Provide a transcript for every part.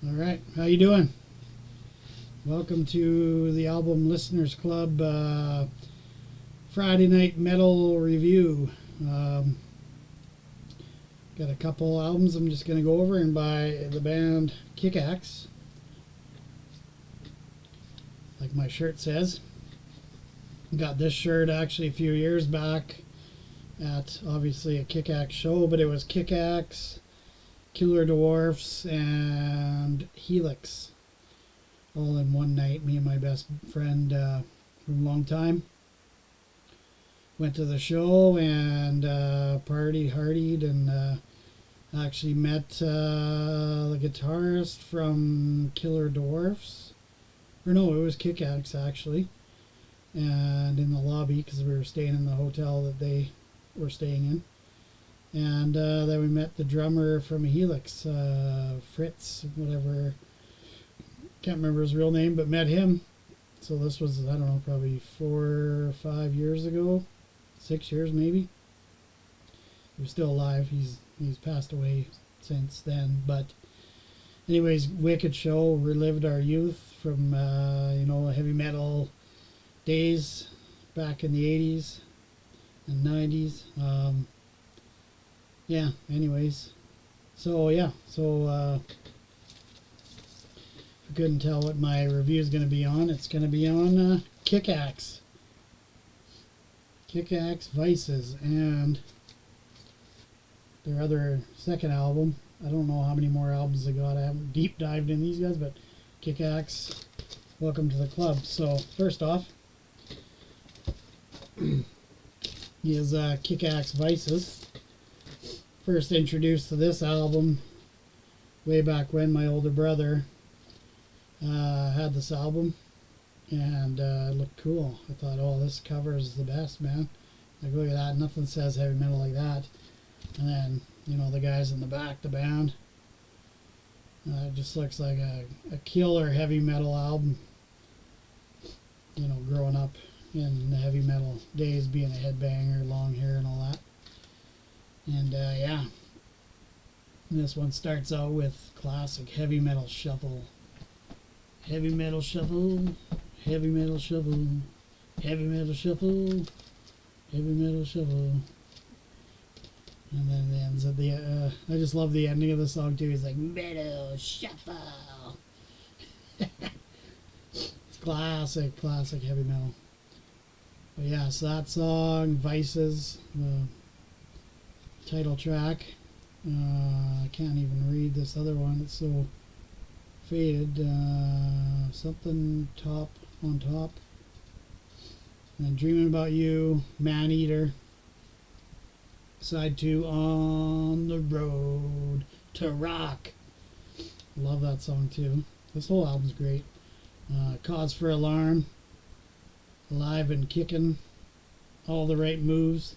All right, how you doing? Welcome to the Album Listeners Club Friday Night Metal Review. Got a couple albums I'm just going to go over, and by the band Kick-Axe, like my shirt says. Got this shirt actually a few years back at obviously a Kick-Axe show, but it was Kick-Axe, Killer Dwarfs, and Helix all in one night. Me and my best friend from a long time went to the show and partied, and actually met the guitarist from Killer Dwarfs. Or no, it was Kick-Axe actually. And in the lobby, because we were staying in the hotel that they were staying in. And then we met the drummer from Helix, Fritz, whatever. Can't remember his real name, but met him. So this was, I don't know, probably 4 or 5 years ago. 6 years maybe. He was still alive. He's passed away since then. But anyways, wicked show. Relived our youth from, heavy metal days back in the 80s and 90s. Anyways. So, if you couldn't tell what my review is going to be on, it's going to be on Kick-Axe. Kick-Axe Vices, and their other second album. I don't know how many more albums they got. I haven't deep dived in these guys, but Kick-Axe, welcome to the club. So, first off, is Kick-Axe Vices. First introduced to this album way back when my older brother had this album, and it looked cool. I thought, oh, this cover is the best, man. Like, look at that. Nothing says heavy metal like that. And then, the guys in the back, the band. It just looks like a killer heavy metal album. Growing up in the heavy metal days, being a headbanger, long hair and all that. And this one starts out with classic heavy metal shuffle. Heavy metal shuffle, heavy metal shuffle, heavy metal shuffle, heavy metal shuffle. And then it ends at the, I just love the ending of the song too. It's like, metal shuffle. It's classic heavy metal. But yeah, so that song, Vices, the title track. I can't even read this other one. It's so faded. Something top on top. And Dreaming About You, Man Eater. Side 2, On the Road to Rock. Love that song too. This whole album's great. Cause for Alarm. Alive and Kicking. All the Right Moves.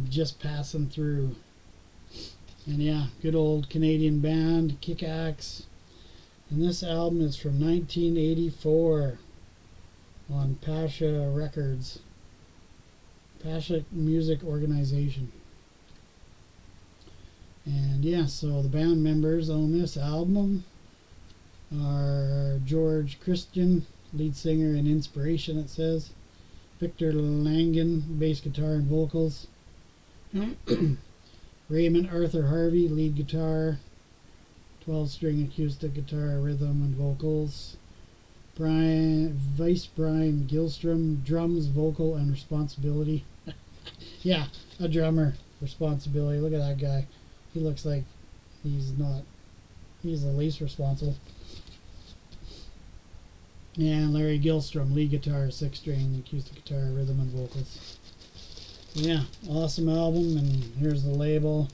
Just Passing Through. And yeah, good old Canadian band, Kick-Axe. And this album is from 1984 on Pasha Records. Pasha Music Organization. And yeah, so the band members on this album are George Christian, lead singer and inspiration, it says. Victor Langen, bass guitar and vocals. Raymond Arthur Harvey, lead guitar, 12-string acoustic guitar, rhythm and vocals. Brian Gilstrom, drums, vocal, and responsibility. Yeah, a drummer, responsibility. Look at that guy. He looks like he's the least responsible. And Larry Gilstrom, lead guitar, 6-string acoustic guitar, rhythm and vocals. Yeah, awesome album, and here's the label.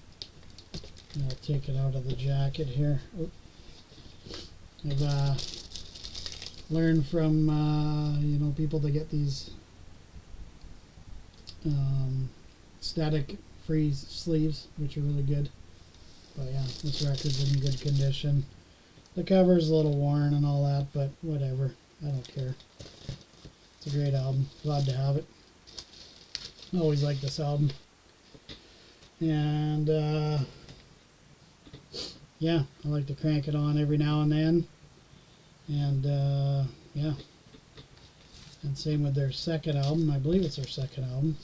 I'll take it out of the jacket here. I've learned from people to get these static-free sleeves, which are really good. But yeah, this record's in good condition. The cover's a little worn and all that, but whatever. I don't care. It's a great album. Glad to have it. I always like this album. And yeah, I like to crank it on every now and then. And yeah, and same with their second album. I believe it's their second album.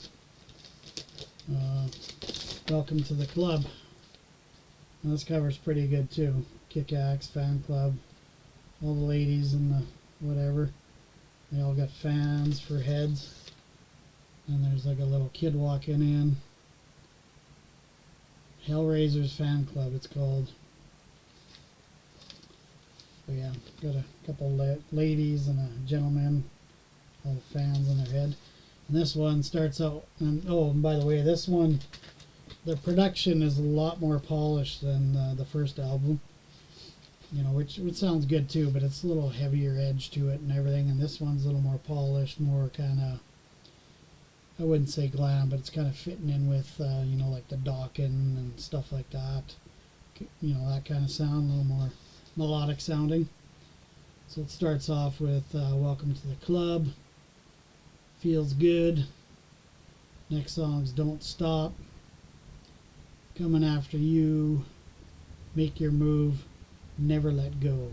Uh, Welcome to the Club. And this cover's pretty good too. Kick-Axe Fan Club. All the ladies and the whatever. They all got fans for heads. And there's like a little kid walking in. Hellraiser's Fan Club, it's called. So yeah, got a couple ladies and a gentleman, all the fans on their head. And this one starts out, and by the way, this one, the production is a lot more polished than the first album. You know, which sounds good too, but it's a little heavier edge to it and everything. And this one's a little more polished, more kind of, I wouldn't say glam, but it's kind of fitting in with, you know, like the Dawkins and stuff like that. You know, that kind of sound, a little more melodic sounding. So it starts off with Welcome to the Club, Feels Good. Next song's Don't Stop, Coming After You, Make Your Move, Never Let Go.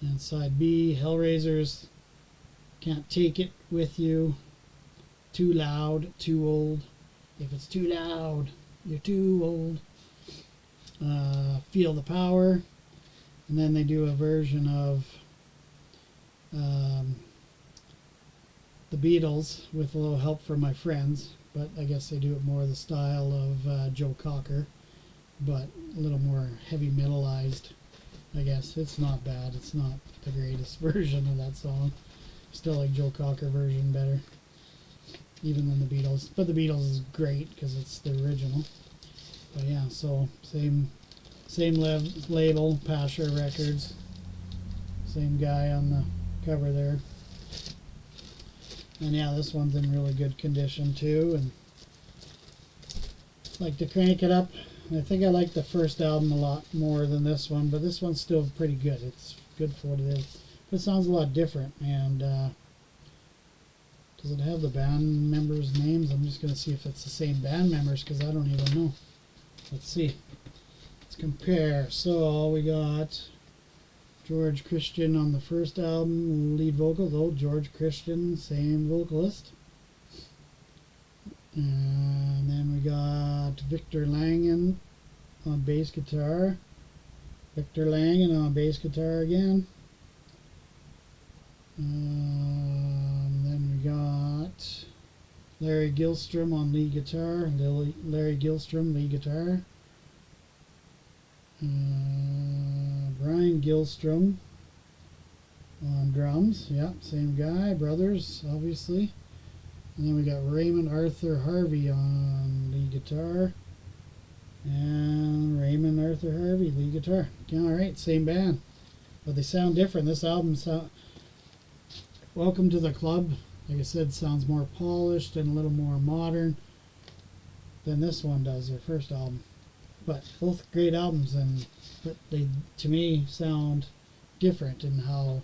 And side B, Hellraisers, Can't Take It With You, Too Loud, Too Old. If it's too loud, you're too old. Feel the Power. And then they do a version of the Beatles with a little help from my friends, but I guess they do it more the style of Joe Cocker, but a little more heavy metalized. I guess it's not bad. It's not the greatest version of that song. Still like Joe Cocker version better, even than the Beatles. But the Beatles is great because it's the original. But yeah, so same label, Pasha Records. Same guy on the cover there. And yeah, this one's in really good condition too, and like to crank it up. I think I like the first album a lot more than this one, but this one's still pretty good. It's good for what it is. But it sounds a lot different. And does it have the band members' names? I'm just going to see if it's the same band members because I don't even know. Let's see. Let's compare. So we got George Christian on the first album, lead vocals. Oh, George Christian, same vocalist. And then we got Victor Langen on bass guitar. Victor Langen on bass guitar again. Then we got Larry Gilstrom on lead guitar. Larry Gilstrom, lead guitar. Brian Gilstrom on drums. Yep, same guy. Brothers, obviously. And then we got Raymond Arthur Harvey on lead guitar. And Raymond Arthur Harvey, lead guitar. Alright, same band. But they sound different. This album Welcome to the Club, like I said, sounds more polished and a little more modern than this one does, their first album. But both great albums, but they, to me, sound different in how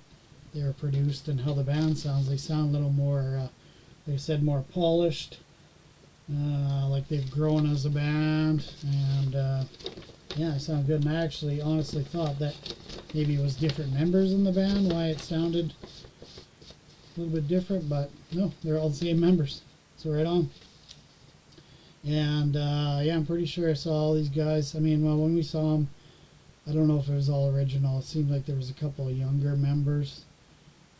they are produced and how the band sounds. They sound a little more, like I said, more polished, like they've grown as a band, and yeah, it sounded good. And I actually honestly thought that maybe it was different members in the band, why it sounded a little bit different, but no, they're all the same members, so right on. And yeah, I'm pretty sure I saw all these guys. I mean, well, when we saw them, I don't know if it was all original. It seemed like there was a couple of younger members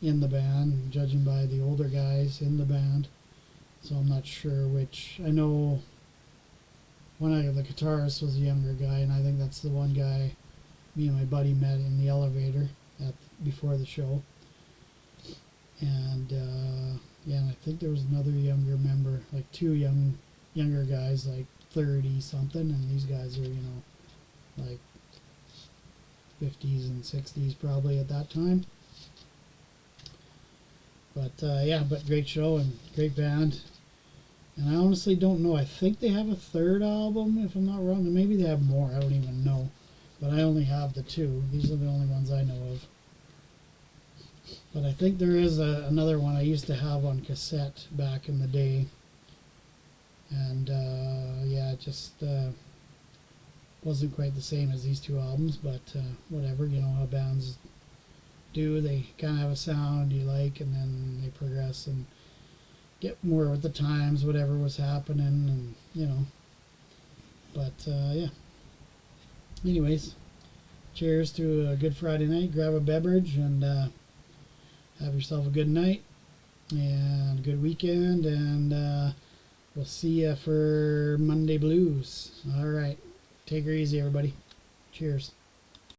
in the band, judging by the older guys in the band. So I'm not sure which. I know one of the guitarist was a younger guy, and I think that's the one guy me and my buddy met in the elevator before the show. And yeah, and I think there was another younger member, like two younger guys, like 30 something, and these guys are, you know, like 50s and 60s probably at that time. But yeah, but great show and great band. And I honestly don't know. I think they have a third album, if I'm not wrong. And maybe they have more. I don't even know. But I only have the two. These are the only ones I know of. But I think there is another one I used to have on cassette back in the day. And yeah, it just wasn't quite the same as these two albums, but whatever, you know how bands do. They kind of have a sound you like, and then they progress and get more with the times, whatever was happening, and you know. But yeah. Anyways, cheers to a good Friday night. Grab a beverage and have yourself a good night and a good weekend, and we'll see you for Monday Blues. All right. Take her easy, everybody. Cheers.